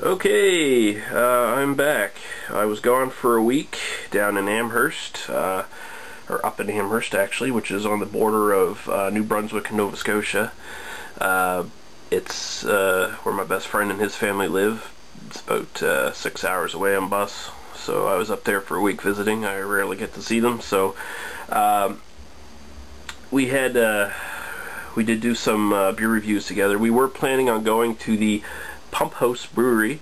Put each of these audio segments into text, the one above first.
Okay, I'm back. I was gone for a week down in Amherst, or up in Amherst actually, which is on the border of New Brunswick and Nova Scotia. It's where my best friend and his family live. It's about 6 hours away on bus, so I was up there for a week visiting. I rarely get to see them, so we did do some beer reviews together. We were planning on going to the Pump House Brewery.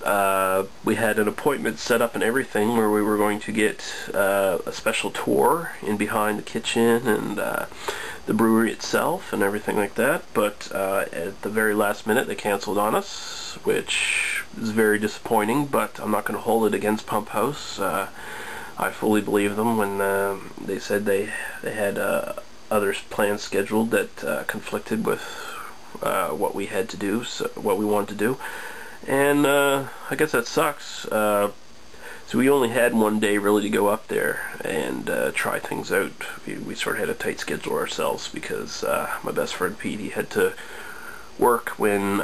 We had an appointment set up and everything where we were going to get a special tour in behind the kitchen and the brewery itself and everything like that, but at the very last minute they canceled on us, which is very disappointing, but I'm not going to hold it against Pump House. I fully believe them when they said they had other plans scheduled that conflicted with what we had to do, so what we wanted to do, and I guess that sucks. So we only had one day really to go up there and try things out. We sort of had a tight schedule ourselves because my best friend Pete, he had to work when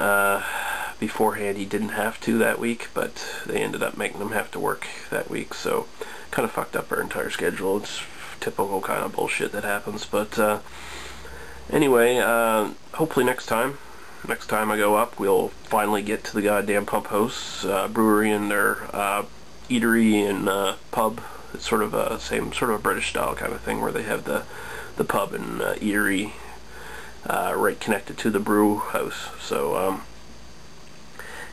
beforehand he didn't have to that week, but they ended up making him have to work that week, so kind of fucked up our entire schedule. It's typical kind of bullshit that happens, but anyway, hopefully next time I go up, we'll finally get to the goddamn Pump House brewery and their eatery and pub. It's sort of a same sort of a British style kind of thing where they have the pub and eatery right connected to the brew house. So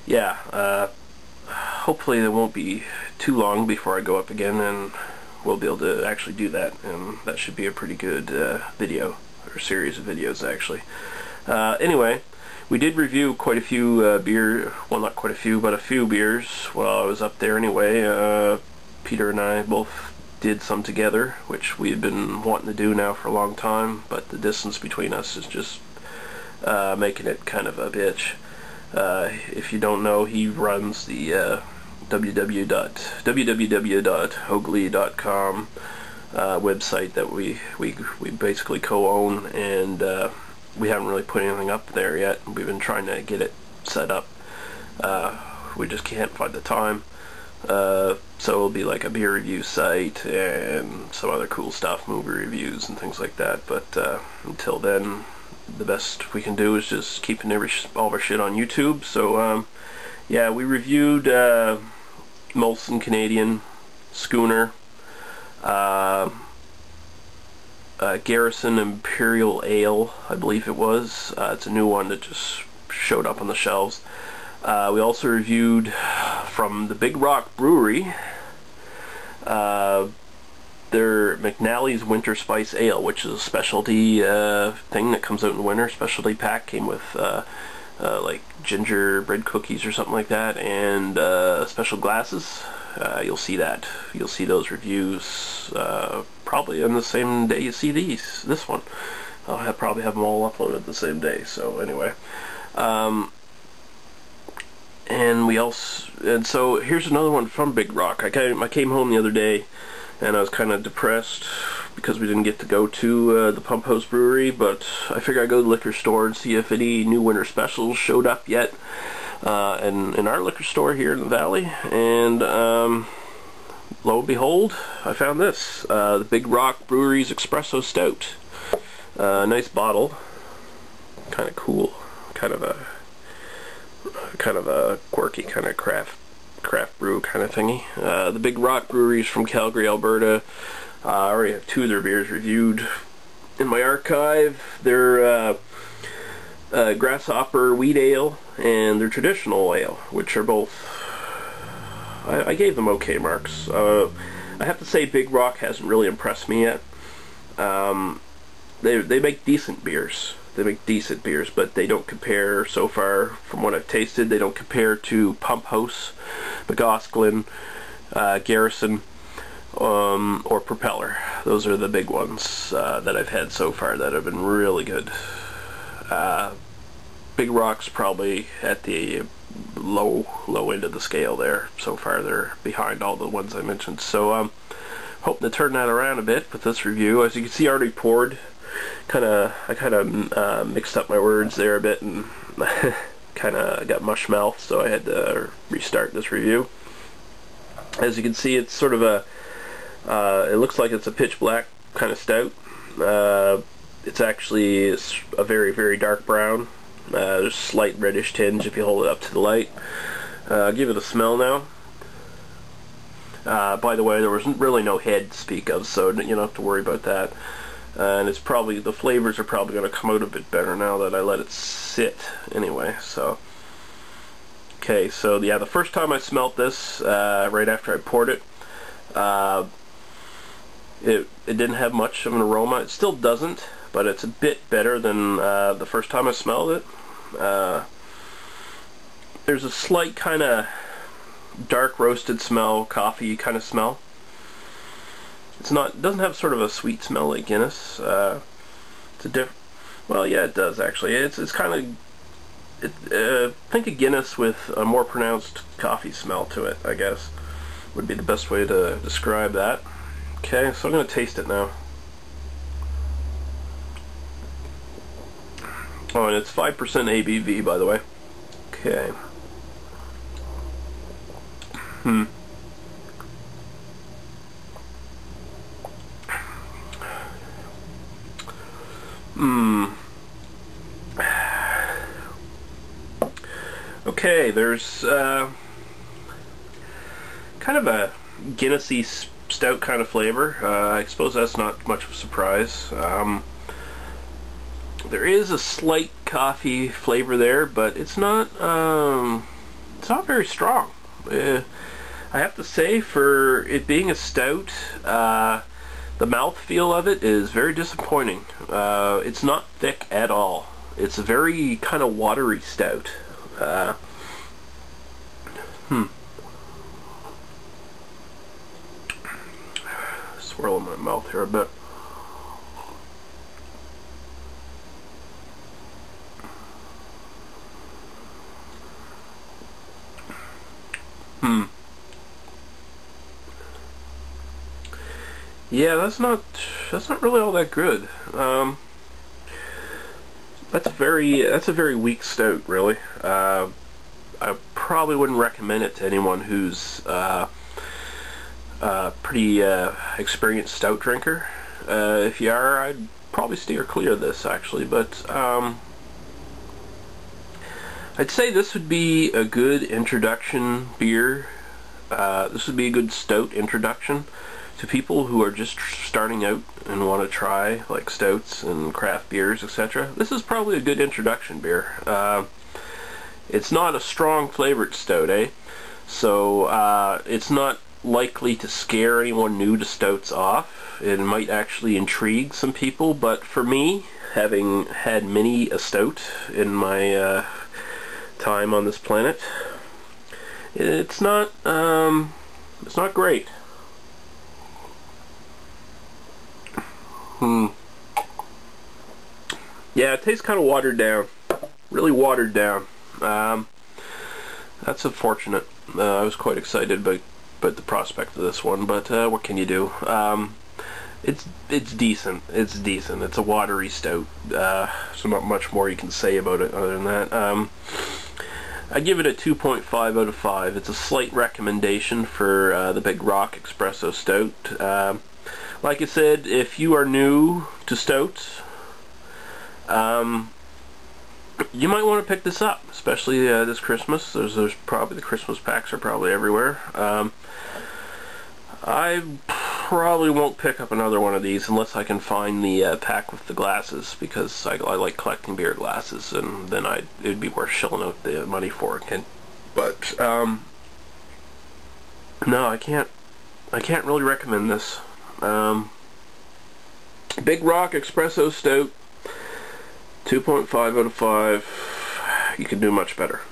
yeah, hopefully it won't be too long before I go up again and we'll be able to actually do that, and that should be a pretty good video, or series of videos actually. Anyway, we did review quite a few beer, well not quite a few, but a few beers while I was up there anyway. Peter and I both did some together, which we had been wanting to do now for a long time, but the distance between us is just making it kind of a bitch. If you don't know, he runs the www.hougly.com website that we basically co-own, and we haven't really put anything up there yet. We've been trying to get it set up. We just can't find the time. So it'll be like a beer review site and some other cool stuff, movie reviews and things like that. But until then, the best we can do is just keeping all of our shit on YouTube. So yeah, we reviewed Molson Canadian, Schooner, Garrison Imperial Ale, I believe it was. It's a new one that just showed up on the shelves. We also reviewed from the Big Rock Brewery their McNally's Winter Spice Ale, which is a specialty thing that comes out in the winter. Specialty pack, came with like gingerbread cookies or something like that, and special glasses. You'll see those reviews probably on the same day you see this one. I'll probably have them all uploaded the same day. So anyway, and so here's another one from Big Rock. I came home the other day and I was kind of depressed because we didn't get to go to the Pump House Brewery, but I figured I'd go to the liquor store and see if any new winter specials showed up yet in our liquor store here in the valley, and lo and behold, I found this, the Big Rock Brewery's Espresso Stout. Nice bottle, kind of cool, kind of a quirky kind of craft brew kind of thingy. The Big Rock Brewery is from Calgary, Alberta. I already have two of their beers reviewed in my archive. Their Grasshopper Wheat Ale and their Traditional Ale, which are both, I gave them okay marks. I have to say Big Rock hasn't really impressed me yet. They make decent beers. They make decent beers, but they don't compare, so far from what I've tasted, they don't compare to Pump House, McGosklin, Garrison, or Propeller. Those are the big ones that I've had so far that have been really good. Big Rock's probably at the low end of the scale there. So far they're behind all the ones I mentioned. So hoping to turn that around a bit with this review. As you can see, I already poured. I kind of mixed up my words there a bit and kind of got mush mouth, so I had to restart this review. As you can see, it's sort of a, it looks like it's a pitch black kind of stout. It's actually a very, very dark brown. There's a slight reddish tinge if you hold it up to the light. Give it a smell now. By the way, there was really no head to speak of, so you don't have to worry about that. And it's probably, the flavors are probably going to come out a bit better now that I let it sit anyway. So, okay, so yeah, the first time I smelt this, right after I poured it, it didn't have much of an aroma. It still doesn't, but it's a bit better than the first time I smelled it. There's a slight kind of dark roasted smell, coffee kind of smell. It's not, it doesn't have sort of a sweet smell like Guinness. It's a different, well, yeah, it does actually. It's kind of, think of Guinness with a more pronounced coffee smell to it, I guess, would be the best way to describe that. Okay, so I'm going to taste it now. Oh, and it's 5% ABV, by the way. Okay. Okay, there's kind of a Guinnessy stout kind of flavor. I suppose that's not much of a surprise. There is a slight coffee flavor there, but it's not very strong. I have to say, for it being a stout, the mouthfeel of it is very disappointing. It's not thick at all. It's a very kind of watery stout. Swirl in my mouth here a bit. Yeah, that's not really all that good. That's a very weak stout, really. I probably wouldn't recommend it to anyone who's pretty experienced stout drinker. If you are, I'd probably steer clear of this actually, but I'd say this would be a good introduction beer. This would be a good stout introduction to people who are just starting out and want to try like stouts and craft beers, etc. This is probably a good introduction beer. It's not a strong flavored stout, so it's not likely to scare anyone new to stouts off. It might actually intrigue some people, but for me, having had many a stout in my time on this planet, it's not great. Yeah, it tastes kind of watered down. Really watered down. That's unfortunate. I was quite excited about the prospect of this one, but what can you do? It's decent. It's decent. It's a watery stout. So not much more you can say about it other than that. I give it a 2.5 out of 5. It's a slight recommendation for the Big Rock Espresso Stout. Like I said, if you are new to stouts, you might want to pick this up, especially this Christmas. There's probably, the Christmas packs are probably everywhere. I probably won't pick up another one of these unless I can find the pack with the glasses, because I like collecting beer glasses, and then it'd be worth shelling out the money for it. But no, I can't really recommend this. Big Rock Espresso Stout, 2.5 out of 5. You can do much better.